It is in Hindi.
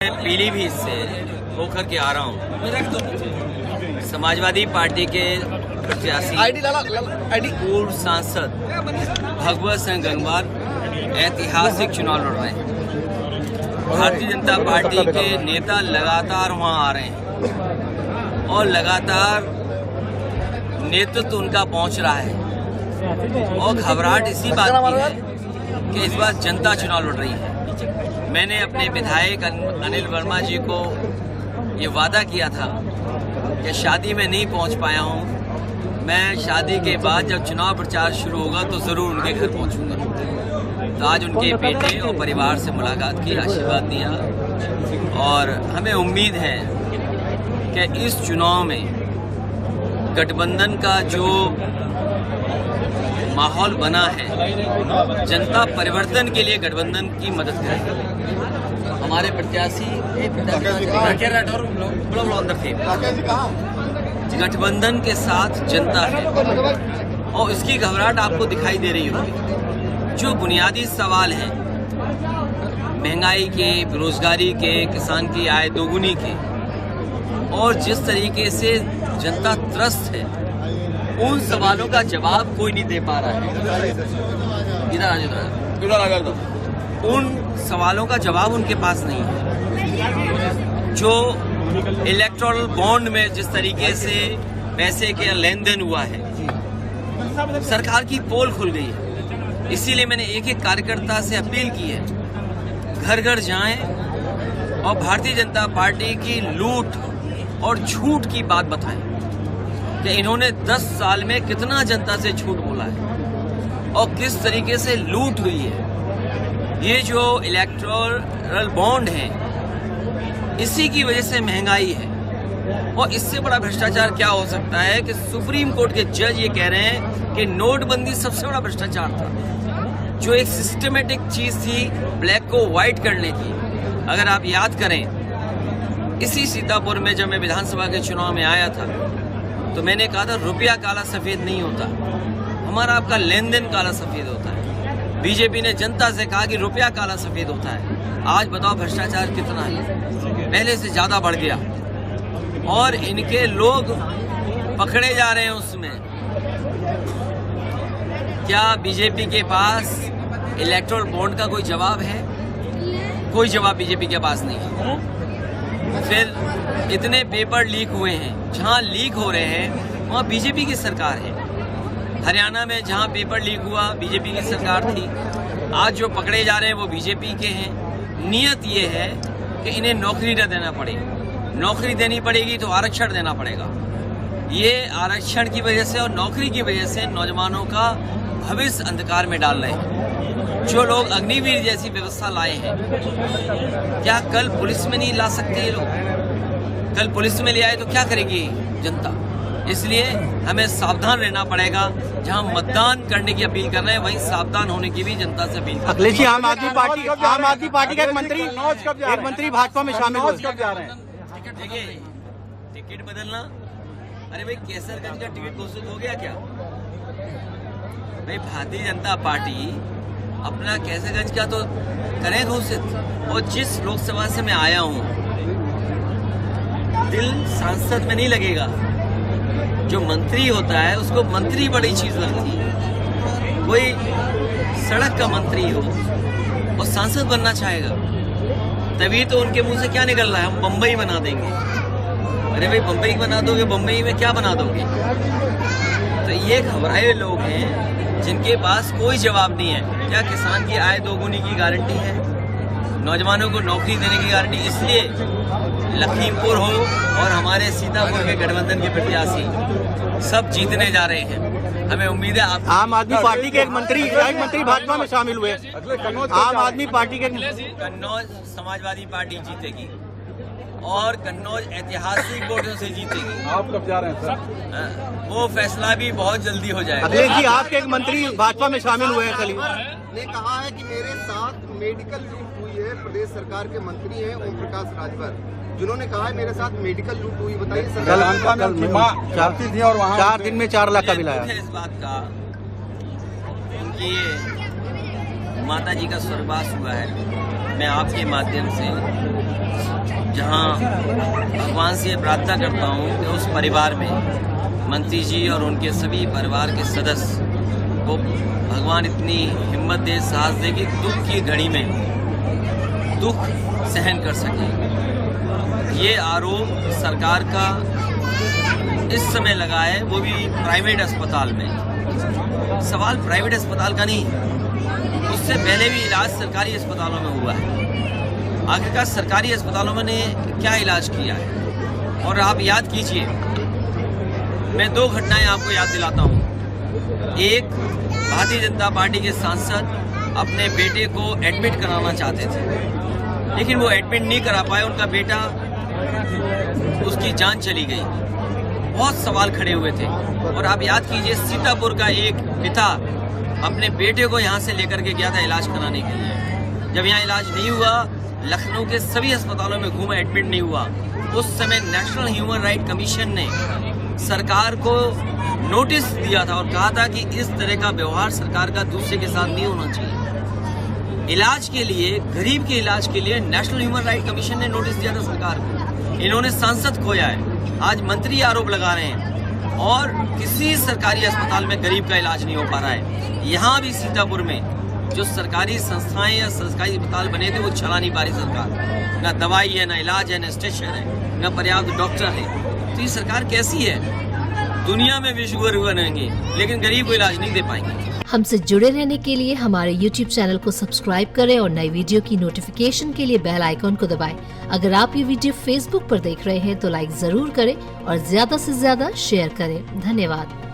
मैं पीलीभीत से होकर के आ रहा हूँ। समाजवादी पार्टी के प्रत्याशी पूर्व सांसद भगवत सिंह गंगवार ऐतिहासिक चुनाव लड़ रहे हैं। भारतीय जनता पार्टी के नेता लगातार वहाँ आ रहे हैं और लगातार नेतृत्व उनका पहुँच रहा है और घबराहट इसी बात की है कि इस बार जनता चुनाव लड़ रही है। मैंने अपने विधायक अनिल वर्मा जी को ये वादा किया था कि शादी में नहीं पहुंच पाया हूं, मैं शादी के बाद जब चुनाव प्रचार शुरू होगा तो ज़रूर उनके घर पहुंचूंगा। तो आज उनके बेटे और परिवार से मुलाकात की, आशीर्वाद दिया और हमें उम्मीद है कि इस चुनाव में गठबंधन का जो माहौल बना है, जनता परिवर्तन के लिए गठबंधन की मदद करेगी। हमारे प्रत्याशी गठबंधन के साथ जनता है और इसकी घबराहट आपको दिखाई दे रही होगी। जो बुनियादी सवाल हैं, महंगाई के, बेरोजगारी के, किसान की आय दोगुनी के, और जिस तरीके से जनता त्रस्त है, उन सवालों का जवाब कोई नहीं दे पा रहा है। उन सवालों का जवाब उनके पास नहीं है। जो इलेक्टोरल बॉन्ड में जिस तरीके से पैसे के लेन देन हुआ है, सरकार की पोल खुल गई है। इसीलिए मैंने एक एक कार्यकर्ता से अपील की है, घर घर जाएं और भारतीय जनता पार्टी की लूट और झूठ की बात बताएं कि इन्होंने 10 साल में कितना जनता से झूठ बोला है और किस तरीके से लूट हुई है। ये जो इलेक्टोरल बॉन्ड है, इसी की वजह से महंगाई है और इससे बड़ा भ्रष्टाचार क्या हो सकता है कि सुप्रीम कोर्ट के जज ये कह रहे हैं कि नोटबंदी सबसे बड़ा भ्रष्टाचार था, जो एक सिस्टमेटिक चीज थी ब्लैक को व्हाइट करने की। अगर आप याद करें, इसी सीतापुर में जब मैं विधानसभा के चुनाव में आया था तो मैंने कहा था रुपया काला सफेद नहीं होता, हमारा आपका लेन देन काला सफेद होता है। बीजेपी ने जनता से कहा कि रुपया काला सफेद होता है। आज बताओ भ्रष्टाचार कितना है, पहले से ज्यादा बढ़ गया और इनके लोग पकड़े जा रहे हैं उसमें। क्या बीजेपी के पास इलेक्टोरल बॉन्ड का कोई जवाब है? कोई जवाब बीजेपी के पास नहीं है। फिर इतने पेपर लीक हुए हैं, जहां लीक हो रहे हैं वहां बीजेपी की सरकार है। हरियाणा में जहां पेपर लीक हुआ बीजेपी की सरकार थी, आज जो पकड़े जा रहे हैं वो बीजेपी के हैं। नियत ये है कि इन्हें नौकरी न देना पड़े, नौकरी देनी पड़ेगी तो आरक्षण देना पड़ेगा। ये आरक्षण की वजह से और नौकरी की वजह से नौजवानों का भविष्य अंधकार में डाल रहे हैं। जो लोग अग्निवीर जैसी व्यवस्था लाए हैं, क्या कल पुलिस में नहीं ला सकते ये लोग? कल पुलिस में ले आए तो क्या करेगी जनता? इसलिए हमें सावधान रहना पड़ेगा। जहां मतदान करने की अपील कर रहे हैं, वहीं सावधान होने की भी जनता से अपील। अखिलेश जी, आम आदमी पार्टी का एक मंत्री भाजपा में शामिल हो जा रहे हैं। देखिए, टिकट बदलना, अरे भाई केसरगंज का टिकट घोषित हो गया क्या? भाई भारतीय जनता पार्टी अपना केसरगंज का तो करें घोषित। और जिस लोकसभा से मैं आया हूँ, दिल सांसद में नहीं लगेगा। जो मंत्री होता है उसको मंत्री बड़ी चीज लगती है। कोई सड़क का मंत्री हो और सांसद बनना चाहेगा, तभी तो उनके मुंह से क्या निकल रहा है, हम बम्बई बना देंगे। अरे भाई बम्बई बना दोगे, बम्बई में क्या बना दोगे? तो ये घबराए लोग हैं जिनके पास कोई जवाब नहीं है। क्या किसान की आय दोगुनी की गारंटी है? नौजवानों को नौकरी देने की गारंटी? इसलिए लखीमपुर हो और हमारे सीतापुर के गठबंधन के प्रत्याशी सब जीतने जा रहे हैं। हमें उम्मीद है आप आम आदमी पार्टी के एक मंत्री भाजपा में शामिल हुए। आम आदमी पार्टी के कन्नौज समाजवादी पार्टी जीतेगी और कन्नौज ऐतिहासिक वोटों से जीतेगी। आप कब जा रहे हैं सर? वो फैसला भी बहुत जल्दी हो जाएगा। अखिलेश जी, आपके एक मंत्री भाजपा में शामिल हुए हैं। कल ने कहा है कि मेरे साथ मेडिकल लूट हुई है। प्रदेश सरकार के मंत्री हैं ओम प्रकाश राजभर, जिन्होंने कहा है मेरे साथ मेडिकल लूट हुई। बताइए सर। थी और वहाँ 4 दिन में 4 लाख का बिल आया। इस बात का उनकी माता जी का स्वर्गवास हुआ है मैं आपके माध्यम से जहां भगवान से प्रार्थना करता हूं कि उस परिवार में मंत्री जी और उनके सभी परिवार के सदस्य को भगवान इतनी हिम्मत दे, साहस दे कि दुख की घड़ी में दुख सहन कर सके। ये आरोप सरकार का इस समय लगा है, वो भी प्राइवेट अस्पताल में। सवाल प्राइवेट अस्पताल का नहीं है, उससे पहले भी इलाज सरकारी अस्पतालों में हुआ है। आखिरकार सरकारी अस्पतालों में ने क्या इलाज किया है? और आप याद कीजिए, मैं 2 घटनाएं आपको याद दिलाता हूं। एक, भारतीय जनता पार्टी के सांसद अपने बेटे को एडमिट कराना चाहते थे, लेकिन वो एडमिट नहीं करा पाए, उनका बेटा, उसकी जान चली गई। बहुत सवाल खड़े हुए थे। और आप याद कीजिए, सीतापुर का एक पिता अपने बेटे को यहाँ से लेकर के गया था इलाज कराने के लिए। जब यहाँ इलाज नहीं हुआ, लखनऊ के सभी अस्पतालों में घूमा, एडमिट नहीं हुआ। उस समय नेशनल ह्यूमन राइट कमीशन ने सरकार को नोटिस दिया था और कहा था कि इस तरह का व्यवहार सरकार का दूसरे के साथ नहीं होना चाहिए। इलाज के लिए, गरीब के इलाज के लिए नेशनल ह्यूमन राइट कमीशन ने नोटिस दिया था सरकार को। इन्होंने सांसद खोया है, आज मंत्री आरोप लगा रहे हैं और किसी सरकारी अस्पताल में गरीब का इलाज नहीं हो पा रहा है। यहाँ भी सीतापुर में जो सरकारी संस्थाएं या सरकारी अस्पताल बने थे, वो चला नहीं पा रही सरकार। ना दवाई है, ना इलाज है, ना स्टेशन है, ना पर्याप्त डॉक्टर है। तो ये सरकार कैसी है? दुनिया में विश्वगुरु बनेंगे, लेकिन गरीब को इलाज नहीं दे पाएंगे। हमसे जुड़े रहने के लिए हमारे YouTube चैनल को सब्सक्राइब करें और नई वीडियो की नोटिफिकेशन के लिए बेल आइकॉन को दबाएं। अगर आप ये वीडियो Facebook पर देख रहे हैं तो लाइक जरूर करें और ज्यादा से ज्यादा शेयर करें। धन्यवाद।